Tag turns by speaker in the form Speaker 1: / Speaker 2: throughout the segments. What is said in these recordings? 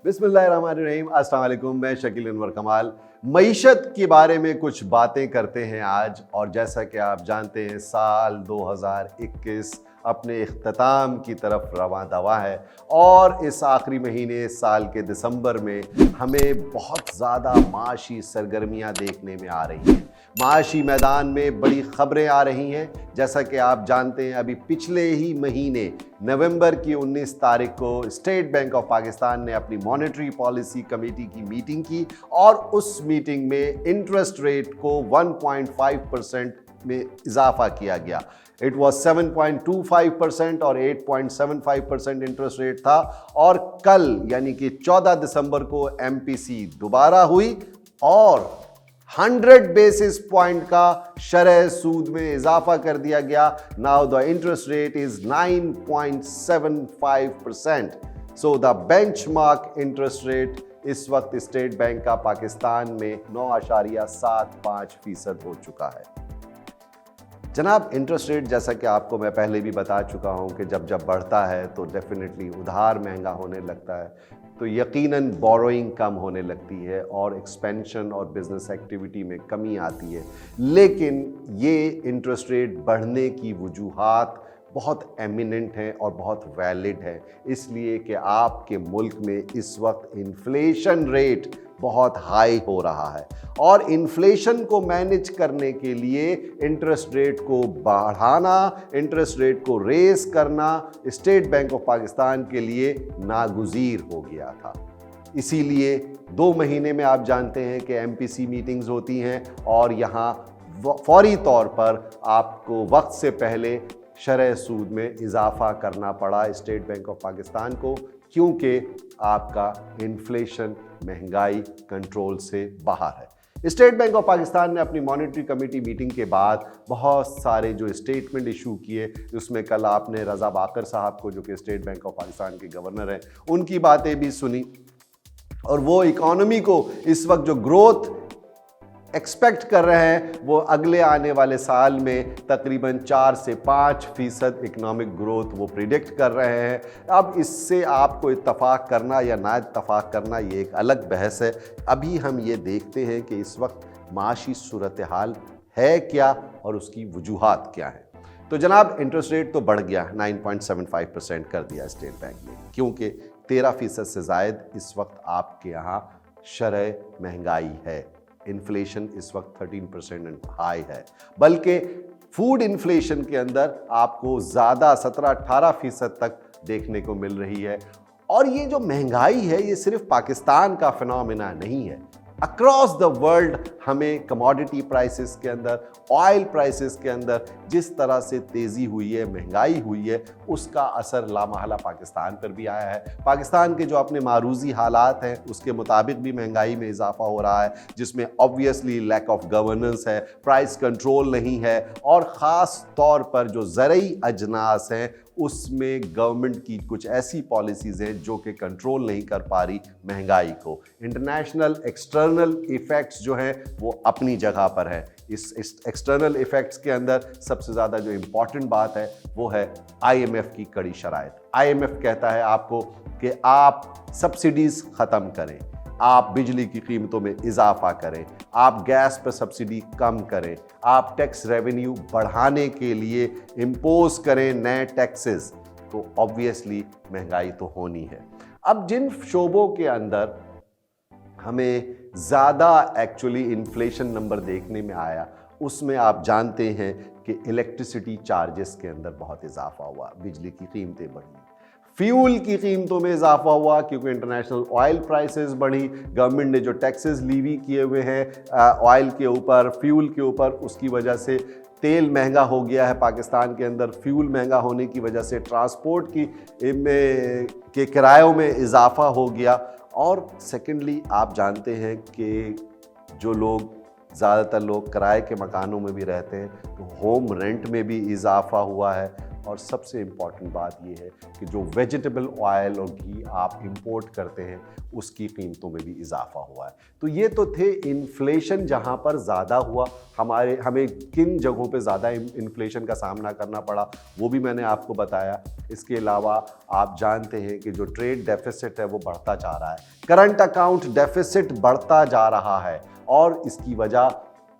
Speaker 1: बिस्मिल्लाहिर्रहमानिर्रहीम, अस्सलाम वालेकुम। मैं शकील अनवर कमाल मईशत के बारे में कुछ बातें करते हैं आज। और जैसा कि आप जानते हैं, साल 2021 अपने इख्तिताम की तरफ रवां दवा है और इस आखिरी महीने साल के दिसंबर में हमें बहुत ज़्यादा माशी सरगर्मियां देखने में आ रही हैं। माशी मैदान में बड़ी खबरें आ रही हैं। जैसा कि आप जानते हैं, अभी पिछले ही महीने नवंबर की 19 तारीख को स्टेट बैंक ऑफ पाकिस्तान ने अपनी मॉनेटरी पॉलिसी कमेटी की मीटिंग की और उस मीटिंग में इंटरेस्ट रेट को 1.5% में इजाफा किया गया। इट वॉज 7.25% और 8.75% इंटरेस्ट रेट था। और कल यानी कि 14 दिसंबर को एमपीसी दोबारा हुई और 100 बेसिस पॉइंट का शरह सूद में इजाफा कर दिया गया। Now the interest rate is 9.75%। So the benchmark interest rate इस वक्त स्टेट बैंक का पाकिस्तान में 9.75% हो चुका है। जनाब, इंटरेस्ट रेट जैसा कि आपको मैं पहले भी बता चुका हूं कि जब बढ़ता है तो डेफिनेटली उधार महंगा होने लगता है, तो यकीनन बोरोइंग कम होने लगती है और एक्सपेंशन और बिजनेस एक्टिविटी में कमी आती है। लेकिन ये इंटरेस्ट रेट बढ़ने की वजूहात बहुत एमिनेंट हैं और बहुत वैलिड हैं, इसलिए कि आपके मुल्क में इस वक्त इन्फ्लेशन रेट बहुत हाई हो रहा है और इन्फ्लेशन को मैनेज करने के लिए इंटरेस्ट रेट को बढ़ाना, इंटरेस्ट रेट को रेस करना स्टेट बैंक ऑफ पाकिस्तान के लिए नागुज़ीर हो गया था। इसीलिए 2 महीने में आप जानते हैं कि एमपीसी मीटिंग्स होती हैं और यहाँ फौरी तौर पर आपको वक्त से पहले शरह सूद में इजाफा करना पड़ा स्टेट बैंक ऑफ पाकिस्तान को, क्योंकि आपका इन्फ्लेशन, महंगाई कंट्रोल से बाहर है। स्टेट बैंक ऑफ पाकिस्तान ने अपनी मॉनेटरी कमेटी मीटिंग के बाद बहुत सारे जो स्टेटमेंट इशू किए, उसमें कल आपने रज़ा बाकर साहब को, जो कि स्टेट बैंक ऑफ पाकिस्तान के गवर्नर हैं, उनकी बातें भी सुनी। और वो इकॉनमी को इस वक्त जो ग्रोथ एक्सपेक्ट कर रहे हैं वो अगले आने वाले साल में तकरीबन 4 से 5% इकोनॉमिक ग्रोथ वो प्रिडिक्ट कर रहे हैं। अब इससे आपको इत्तफाक करना या ना इत्तफाक करना ये एक अलग बहस है। अभी हम ये देखते हैं कि इस वक्त माशी सूरत हाल है क्या और उसकी वजूहात क्या है। तो जनाब, इंटरेस्ट रेट तो बढ़ गया, 9.75% कर दिया स्टेट बैंक ने, क्योंकि 13% से ज़ायद इस वक्त आपके यहाँ शरह महंगाई है। इन्फ्लेशन इस वक्त 13% हाई है, बल्कि फूड इन्फ्लेशन के अंदर आपको ज़्यादा 17-18% तक देखने को मिल रही है। और ये जो महंगाई है ये सिर्फ पाकिस्तान का फिनोमेना नहीं है, अक्रॉस द वर्ल्ड हमें कमोडिटी प्राइसेस के अंदर, ऑयल प्राइसेस के अंदर जिस तरह से तेज़ी हुई है, महंगाई हुई है, उसका असर लामहला पाकिस्तान पर भी आया है। पाकिस्तान के जो अपने मारूजी हालात हैं उसके मुताबिक भी महंगाई में इजाफा हो रहा है, जिसमें ऑब्वियसली लैक ऑफ गवर्नेंस है, प्राइस कंट्रोल नहीं है और ख़ास तौर पर जो ज़रई अजनास हैं उसमें गवर्नमेंट की कुछ ऐसी पॉलिसीज़ हैं जो कि कंट्रोल नहीं कर पा रही महंगाई को। इंटरनेशनल एक्सटर्नल इफ़ेक्ट्स जो हैं वो अपनी जगह पर है। इस एक्सटर्नल इफ़ेक्ट्स के अंदर सबसे ज़्यादा जो इम्पॉर्टेंट बात है वो है IMF की कड़ी शराइत। IMF कहता है आपको कि आप सब्सिडीज़ ख़त्म करें, आप बिजली की कीमतों में इजाफा करें, आप गैस पर सब्सिडी कम करें, आप टैक्स रेवेन्यू बढ़ाने के लिए इम्पोज करें नए टैक्सेस, तो ऑब्वियसली महंगाई तो होनी है। अब जिन शोबों के अंदर हमें ज़्यादा एक्चुअली इन्फ्लेशन नंबर देखने में आया, उसमें आप जानते हैं कि इलेक्ट्रिसिटी चार्जेस के अंदर बहुत इजाफा हुआ, बिजली की कीमतें बढ़ी, फ्यूल की कीमतों में इजाफा हुआ क्योंकि इंटरनेशनल ऑयल प्राइसेस बढ़ी। गवर्नमेंट ने जो टैक्सेस लीवी किए हुए हैं ऑयल के ऊपर, फ्यूल के ऊपर, उसकी वजह से तेल महंगा हो गया है पाकिस्तान के अंदर। फ्यूल महंगा होने की वजह से ट्रांसपोर्ट के किरायों में इजाफा हो गया। और सेकेंडली आप जानते हैं कि जो लोग, ज़्यादातर लोग किराए के मकानों में भी रहते हैं, तो होम रेंट में भी इजाफा हुआ है और सबसे इम्पॉर्टेंट बात ये है कि जो वेजिटेबल ऑयल और घी आप इंपोर्ट करते हैं उसकी कीमतों में भी इजाफा हुआ है। तो ये तो थे इन्फ्लेशन जहाँ पर ज़्यादा हुआ, हमें किन जगहों पे ज़्यादा इन्फ्लेशन का सामना करना पड़ा वो भी मैंने आपको बताया। इसके अलावा आप जानते हैं कि जो ट्रेड डेफिसिट है वो बढ़ता जा रहा है, करंट अकाउंट डेफिसिट बढ़ता जा रहा है और इसकी वजह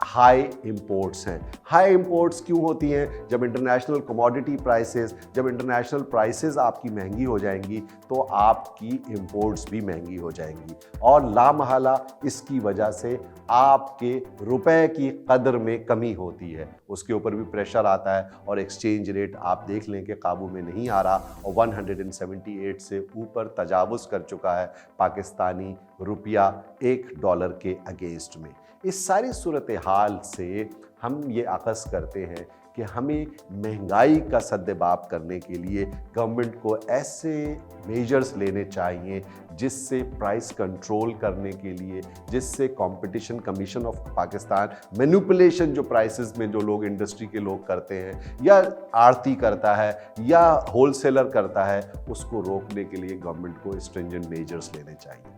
Speaker 1: हाई इंपोर्ट्स हैं। हाई इंपोर्ट्स क्यों होती हैं? जब इंटरनेशनल कमोडिटी प्राइसेस, जब इंटरनेशनल प्राइसेस आपकी महंगी हो जाएंगी तो आपकी इंपोर्ट्स भी महंगी हो जाएंगी और लामहला इसकी वजह से आपके रुपए की कदर में कमी होती है, उसके ऊपर भी प्रेशर आता है और एक्सचेंज रेट आप देख लें कि काबू में नहीं आ रहा और 178 से ऊपर तजावुज़ कर चुका है पाकिस्तानी रुपया $1 के अगेंस्ट में। इस सारी सूरत हाल से हम ये अक़स करते हैं कि हमें महंगाई का सद्देबाब करने के लिए गवर्नमेंट को ऐसे मेजर्स लेने चाहिए जिससे प्राइस कंट्रोल करने के लिए, जिससे competition commission of Pakistan manipulation जो प्राइसेस में जो लोग इंडस्ट्री के लोग करते हैं या आड़ती करता है या होलसेलर करता है, उसको रोकने के लिए गवर्नमेंट को स्ट्रिंजेंट मेजर्स लेने चाहिए।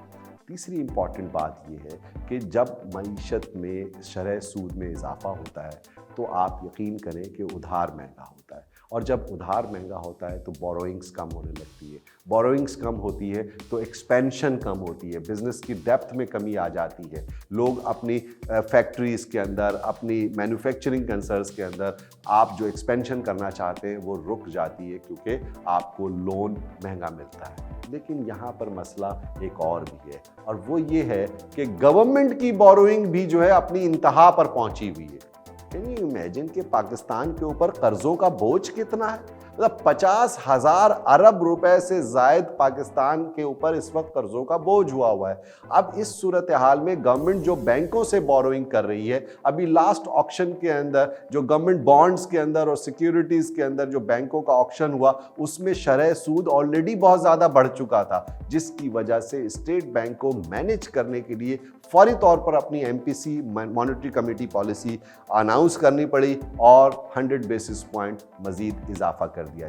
Speaker 1: तीसरी इम्पॉर्टेंट बात यह है कि जब मईशत में शरह सूद में इजाफा होता है तो आप यकीन करें कि उधार महंगा होता है और जब उधार महंगा होता है तो बोरोइंग्स कम होने लगती है। बोरोइंग्स कम होती है तो एक्सपेंशन कम होती है, बिजनेस की डेप्थ में कमी आ जाती है। लोग अपनी फैक्ट्रीज़ के अंदर, अपनी मैन्युफैक्चरिंग कंसर्न्स के अंदर आप जो एक्सपेंशन करना चाहते हैं वो रुक जाती है क्योंकि आपको लोन महंगा मिलता है। लेकिन यहाँ पर मसला एक और भी है और वो ये है कि गवर्नमेंट की बोरोइंग भी जो है अपनी इंतहा पर पहुंची हुई है। कैन यू इमेजिन कि पाकिस्तान के ऊपर कर्जों का बोझ कितना है? मतलब 50,000 अरब रुपए से जायद पाकिस्तान के ऊपर इस वक्त कर्जों का बोझ हुआ है। अब इस सूरत हाल में गवर्नमेंट जो बैंकों से बोरोइंग कर रही है, अभी लास्ट ऑक्शन के अंदर जो गवर्नमेंट बॉन्ड्स के अंदर और सिक्योरिटीज़ के अंदर जो बैंकों का ऑक्शन हुआ उसमें शरह सूद ऑलरेडी बहुत ज़्यादा बढ़ चुका था, जिसकी वजह से स्टेट बैंक को मैनेज करने के लिए फौरी तौर पर अपनी MPC monetary committee policy announce करनी पड़ी और 100 बेसिस पॉइंट मजीद इजाफा कर दिया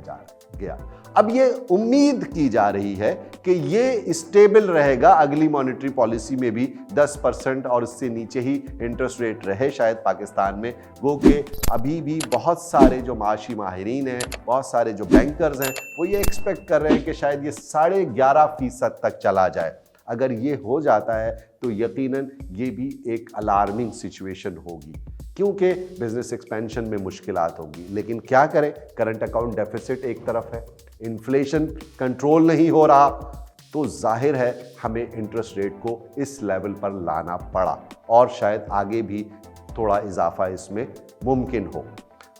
Speaker 1: गया। अब ये उम्मीद की जा रही है कि ये स्टेबल रहेगा, अगली मॉनेटरी पॉलिसी में भी 10% और इससे नीचे ही इंटरेस्ट रेट रहे शायद पाकिस्तान में। वो कि अभी भी बहुत सारे जो माशी माहिरीन हैं, बहुत सारे जो बैंकर्स हैं, वो ये एक्सपेक्ट कर रहे हैं कि शायद ये 11.5% तक चला जाए। अगर ये हो जाता है तो यकीनन ये भी एक अलार्मिंग सिचुएशन होगी क्योंकि बिजनेस एक्सपेंशन में मुश्किलात होंगी। लेकिन क्या करें, करंट अकाउंट डेफिसिट एक तरफ है, इन्फ्लेशन कंट्रोल नहीं हो रहा, तो जाहिर है हमें इंटरेस्ट रेट को इस लेवल पर लाना पड़ा और शायद आगे भी थोड़ा इजाफा इसमें मुमकिन हो।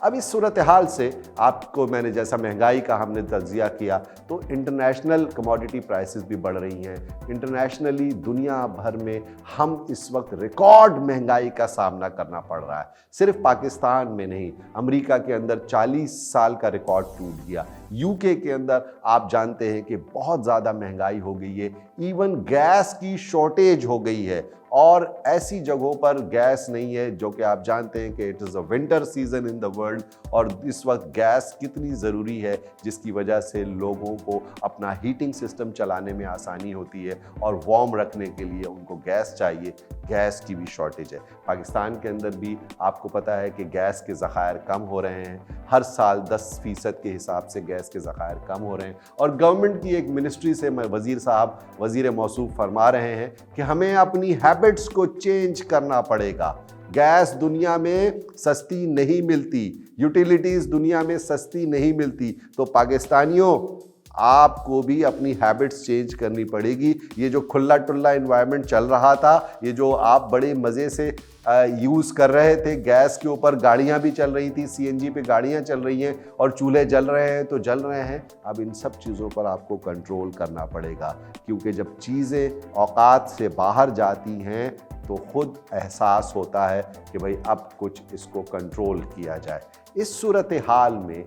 Speaker 1: अब इस सूरत हाल से आपको मैंने जैसा महंगाई का हमने तज्जिया किया तो इंटरनेशनल कमोडिटी प्राइसेस भी बढ़ रही हैं। इंटरनेशनली दुनिया भर में हम इस वक्त रिकॉर्ड महंगाई का सामना करना पड़ रहा है। सिर्फ पाकिस्तान में नहीं, अमेरिका के अंदर 40 साल का रिकॉर्ड टूट गया। UK के अंदर आप जानते हैं कि बहुत ज़्यादा महंगाई हो गई है, इवन गैस की शॉर्टेज हो गई है और ऐसी जगहों पर गैस नहीं है जो कि आप जानते हैं कि it is a winter season in the world और इस वक्त गैस कितनी ज़रूरी है, जिसकी वजह से लोगों को अपना हीटिंग सिस्टम चलाने में आसानी होती है और वार्म रखने के लिए उनको गैस चाहिए। गैस की भी शॉर्टेज है। पाकिस्तान के अंदर भी आपको पता है कि गैस के ज़खायर कम हो रहे हैं, हर साल 10% के हिसाब से गैस के ज़खायर कम हो रहे हैं और गवर्नमेंट की एक मिनिस्ट्री से वज़ीर साहब वज़ीर मौसूफ फरमा रहे हैं कि हमें अपनी हैबिट्स को चेंज करना पड़ेगा। गैस दुनिया में सस्ती नहीं मिलती, यूटिलिटीज़ दुनिया में सस्ती नहीं मिलती, तो पाकिस्तानियों आपको भी अपनी हैबिट्स चेंज करनी पड़ेगी। ये जो खुला टुल्ला एनवायरनमेंट चल रहा था, ये जो आप बड़े मज़े से यूज़ कर रहे थे, गैस के ऊपर गाड़ियाँ भी चल रही थी, CNG पे गाड़ियाँ चल रही हैं और चूल्हे जल रहे हैं तो जल रहे हैं। अब इन सब चीज़ों पर आपको कंट्रोल करना पड़ेगा क्योंकि जब चीज़ें औकात से बाहर जाती हैं तो खुद एहसास होता है कि भाई अब कुछ इसको कंट्रोल किया जाए। इस सूरत हाल में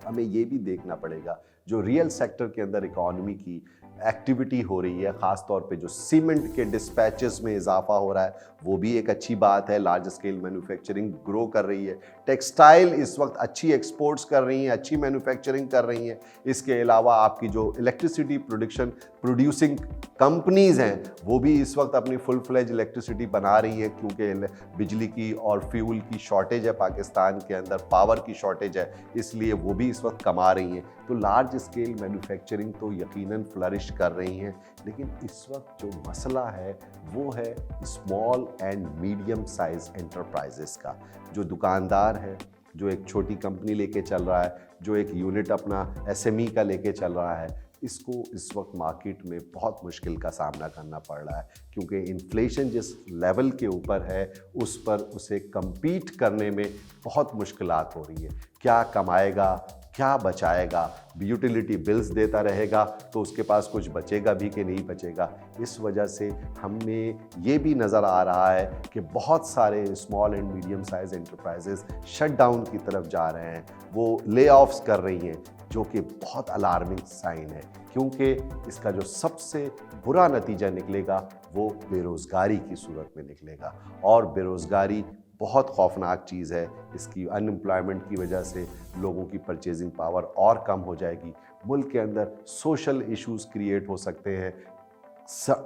Speaker 1: हमें ये भी देखना पड़ेगा जो रियल सेक्टर के अंदर इकॉनमी की एक्टिविटी हो रही है, ख़ास तौर पे जो सीमेंट के डिस्पैचेस में इजाफा हो रहा है, वो भी एक अच्छी बात है। लार्ज स्केल मैन्युफैक्चरिंग ग्रो कर रही है। टेक्सटाइल इस वक्त अच्छी एक्सपोर्ट्स कर रही हैं, अच्छी मैन्युफैक्चरिंग कर रही हैं। इसके अलावा आपकी जो इलेक्ट्रिसिटी प्रोड्यूसिंग कंपनीज़ हैं, वो भी इस वक्त अपनी फुल फ्लेज इलेक्ट्रिसिटी बना रही हैं, क्योंकि बिजली की और फ्यूल की शॉर्टेज है पाकिस्तान के अंदर, पावर की शॉर्टेज है, इसलिए वो भी इस वक्त कमा रही हैं। तो लार्ज स्केल मैन्युफैक्चरिंग तो यकीनन फ्लरिश कर रही हैं, लेकिन इस वक्त जो मसला है वो है small and medium size enterprises का। जो दुकानदार है, जो एक छोटी कंपनी लेके चल रहा है, जो एक यूनिट अपना एसएमई का लेके चल रहा है, इसको इस वक्त मार्केट में बहुत मुश्किल का सामना करना पड़ रहा है, क्योंकि इन्फ्लेशन जिस लेवल के ऊपर है उस पर उसे compete करने में बहुत मुश्किलात हो रही है। क्या कमाएगा, क्या बचाएगा? यूटिलिटी बिल्स देता रहेगा तो उसके पास कुछ बचेगा भी कि नहीं बचेगा। इस वजह से हमें ये भी नज़र आ रहा है कि बहुत सारे small and medium size enterprises shut down की तरफ जा रहे हैं, वो ले ऑफ्स कर रही हैं, जो कि बहुत अलार्मिंग साइन है, क्योंकि इसका जो सबसे बुरा नतीजा निकलेगा वो बेरोज़गारी की सूरत में निकलेगा। और बेरोज़गारी बहुत खौफनाक चीज़ है। इसकी अनएम्प्लॉयमेंट की वजह से लोगों की परचेजिंग पावर और कम हो जाएगी। मुल्क के अंदर सोशल इश्यूज़ क्रिएट हो सकते हैं,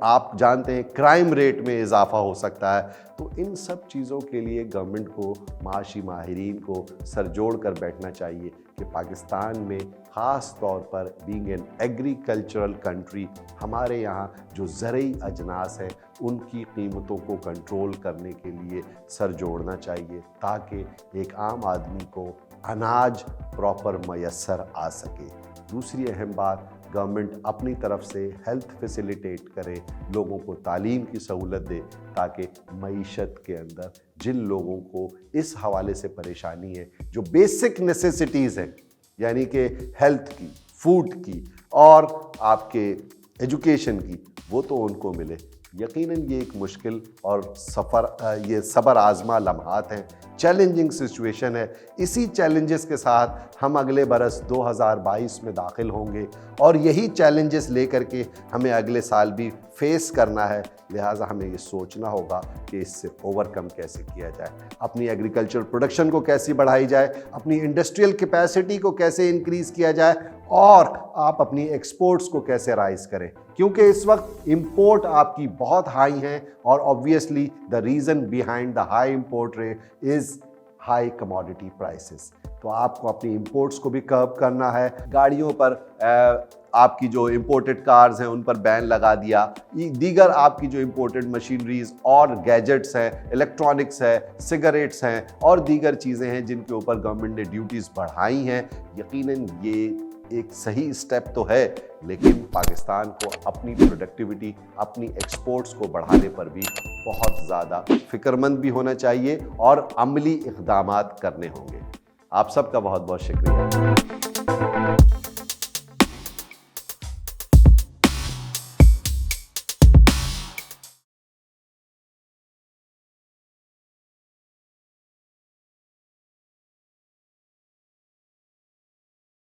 Speaker 1: आप जानते हैं क्राइम रेट में इजाफा हो सकता है। तो इन सब चीज़ों के लिए गवर्नमेंट को, माशी माहिरीन को सर जोड़ कर बैठना चाहिए कि पाकिस्तान में ख़ास तौर पर बीइंग एन एग्रीकल्चरल कंट्री, हमारे यहाँ जो ज़रई अजनास हैं उनकी कीमतों को कंट्रोल करने के लिए सर जोड़ना चाहिए, ताकि एक आम आदमी को अनाज प्रॉपर मैसर आ सके। दूसरी अहम बात, गवर्नमेंट अपनी तरफ से हेल्थ फैसिलिटेट करे, लोगों को तालीम की सहूलत दे, ताकि मईशत के अंदर जिन लोगों को इस हवाले से परेशानी है, जो बेसिक नेसेसिटीज़ हैं, यानी कि हेल्थ की, फूड की और आपके एजुकेशन की, वो तो उनको मिले। यकीनन ये एक मुश्किल और ये सबर आज़मा लम्हात हैं, चैलेंजिंग सिचुएशन है। इसी चैलेंजेस के साथ हम अगले बरस 2022 में दाखिल होंगे और यही चैलेंजेस लेकर के हमें अगले साल भी फेस करना है। लिहाजा हमें ये सोचना होगा कि इससे ओवरकम कैसे किया जाए, अपनी एग्रीकल्चर प्रोडक्शन को कैसे बढ़ाई जाए, अपनी इंडस्ट्रियल कैपेसिटी को कैसे इंक्रीज़ किया जाए और आप अपनी एक्सपोर्ट्स को कैसे राइज करें, क्योंकि इस वक्त इंपोर्ट आपकी बहुत हाई है और obviously the reason behind the high import rate is high commodity prices. तो आपको अपनी इंपोर्ट्स को भी कर्ब करना है। गाड़ियों पर आपकी जो इंपोर्टेड कार्स हैं उन पर बैन लगा दिया। दीगर आपकी जो इंपोर्टेड मशीनरीज और गैजेट्स हैं, इलेक्ट्रॉनिक्स है, सिगरेट्स हैं और दीगर चीज़ें हैं जिनके ऊपर गवर्नमेंट ने ड्यूटीज़ बढ़ाई हैं। यकीनन ये एक सही स्टेप तो है, लेकिन पाकिस्तान को अपनी प्रोडक्टिविटी, अपनी एक्सपोर्ट्स को बढ़ाने पर भी बहुत ज़्यादा फिक्रमंद भी होना चाहिए और अमली इक़दामात करने होंगे। आप सबका बहुत बहुत शुक्रिया।